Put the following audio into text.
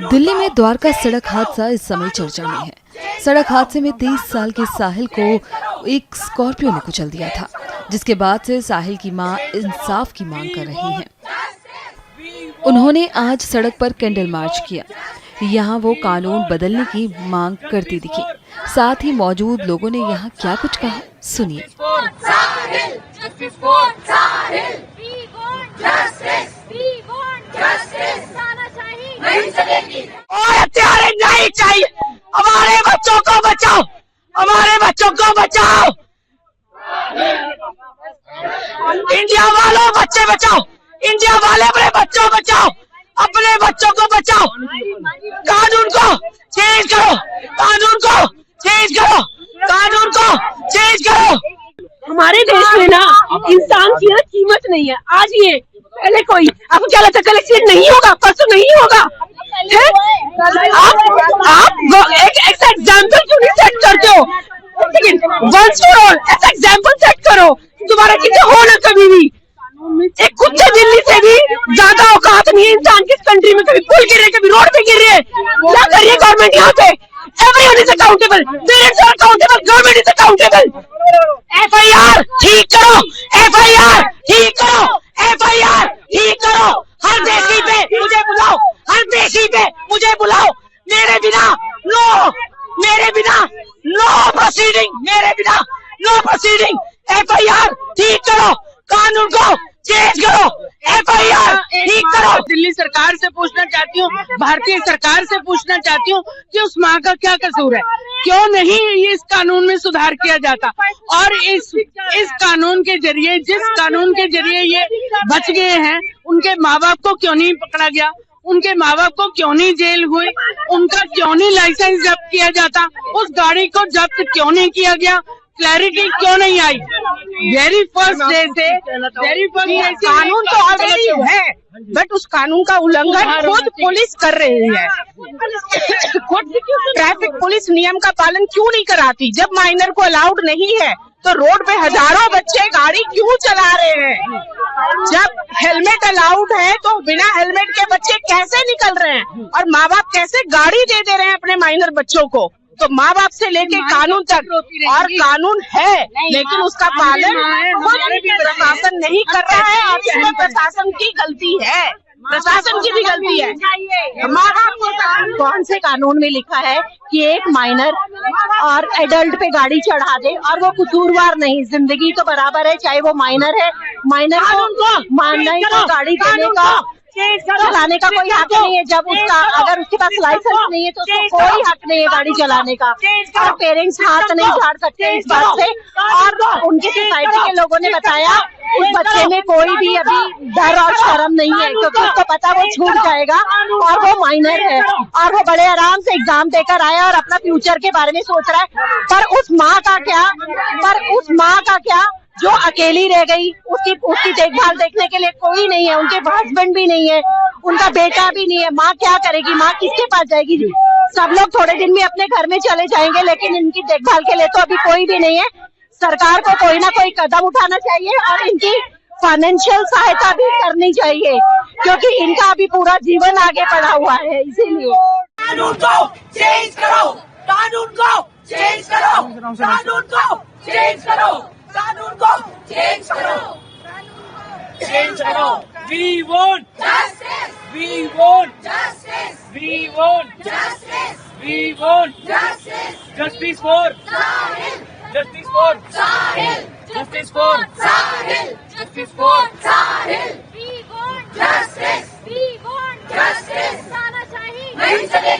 दिल्ली में द्वारका सड़क हादसा इस समय चर्चा में है। सड़क हादसे में 23 साल के साहिल को एक स्कॉर्पियो ने कुचल दिया था, जिसके बाद से साहिल की मां इंसाफ की मांग कर रही हैं। उन्होंने आज सड़क पर कैंडल मार्च किया। यहां वो कानून बदलने की मांग करती दिखी। साथ ही मौजूद लोगों ने यहां क्या कुछ कहा, सुनिए। और हत्यारे नहीं चाहिए। हमारे बच्चों को बचाओ, हमारे बच्चों को बचाओ। इंडिया वालों बच्चे बचाओ, इंडिया वाले अपने बच्चों बचाओ, अपने बच्चों को बचाओ। कानून को चेंज करो, कानून को चेंज करो, कानून को चेंज करो। हमारे देश में ना इंसान की ना कीमत नहीं है। आज ये पहले कोई आपको क्या लगता है कल एक्सीडेंट नहीं होगा, परसों नहीं होगा? आप एक एग्जाम्पल क्यों नहीं सेट करते हो? वंस फॉर ऑल ऐसा एग्जाम्पल सेट करो, दोबारा चीजें हो ना कभी भी। एक कुत्ते दिल्ली से भी ज्यादा औकात नहीं है इंसान की इस कंट्री में। कभी पुल गिर रहे, कभी रोड पे गिर रहे हैं। क्या कर रही है गवर्नमेंट यहाँ पे? Everyone is accountable. Parents are accountable. Government is accountable. FIR ठीक करो, FIR ठीक करो, FIR ठीक करो। हर देशी पे मुझे बुलाओ, हर देशी पे मुझे बुलाओ। मेरे बिना नो, मेरे बिना नो प्रोसीडिंग, मेरे बिना नो प्रोसीडिंग। FIR ठीक करो, कानून को चेंज करो, FIR ठीक करो। दिल्ली सरकार से पूछना चाहती हूँ, भारतीय सरकार से पूछना चाहती हूँ कि उस माँ का क्या कसूर है? क्यों नहीं इस कानून में सुधार किया जाता? और इस कानून के जरिए, जिस कानून के जरिए ये बच गए हैं, उनके माँ बाप को क्यों नहीं पकड़ा गया? उनके माँ बाप को क्यों नहीं जेल हुई? उनका क्यों नहीं लाइसेंस जब्त किया जाता? उस गाड़ी को जब्त क्यों नहीं किया गया? क्लैरिटी क्यों नहीं आई? वेरी फर्स्ट डे से कानून तो ऑलरेडी है, बट उस कानून का उल्लंघन खुद पुलिस कर रही है। खुद ट्रैफिक पुलिस नियम का पालन क्यों नहीं कराती? जब माइनर को अलाउड नहीं है तो रोड पे हजारों बच्चे गाड़ी क्यों चला रहे हैं? जब हेलमेट अलाउड है तो बिना हेलमेट के बच्चे कैसे निकल रहे हैं? और माँ बाप कैसे गाड़ी दे रहे हैं अपने माइनर बच्चों को? तो माँ बाप से लेके कानून तक, और कानून है लेकिन उसका पालन प्रशासन नहीं कर रहा है, और इसमें प्रशासन की गलती है, प्रशासन की भी गलती है। माँ बाप को कौन से कानून में लिखा है कि एक माइनर और एडल्ट पे गाड़ी चढ़ा दे और वो कसूरवार नहीं? जिंदगी तो बराबर है, चाहे वो माइनर है, माइनर को मानना ही तो गाड़ी देने का, चलाने का कोई हक नहीं है। जब उसका अगर उसके पास लाइसेंस नहीं है तो उसको कोई हक नहीं है गाड़ी चलाने का। और पेरेंट्स हाथ नहीं झाड़ सकते इस बात से। और उनके सोसाइटी के लोगों ने बताया उस बच्चे में कोई भी अभी डर और शर्म नहीं है, क्योंकि उसको पता वो छूट जाएगा और वो माइनर है और वो बड़े आराम से एग्जाम देकर आया और अपना फ्यूचर के बारे में सोच रहा है। पर उस माँ का क्या जो अकेली रह गई? उसकी देखभाल देखने के लिए कोई नहीं है, उनके हस्बैंड भी नहीं है, उनका बेटा भी नहीं है। माँ क्या करेगी? माँ किसके पास जाएगी? सब लोग थोड़े दिन में अपने घर में चले जाएंगे, लेकिन इनकी देखभाल के लिए तो अभी कोई भी नहीं है। सरकार को कोई ना कोई कदम उठाना चाहिए और इनकी फाइनेंशियल सहायता भी करनी चाहिए, क्योंकि इनका अभी पूरा जीवन आगे बढ़ा हुआ है। इसीलिए कानून को चेंज करो, कानून को चेंज करो, कानून को चेंज करो, कानून को चेंज करो, चेंज करो। We want justice. We want justice. We want justice. We want justice. Justice for Sahil. Justice for Sahil. Justice for Sahil. Justice for Sahil. We want justice. We want justice. तानाशाही नहीं चलेगी।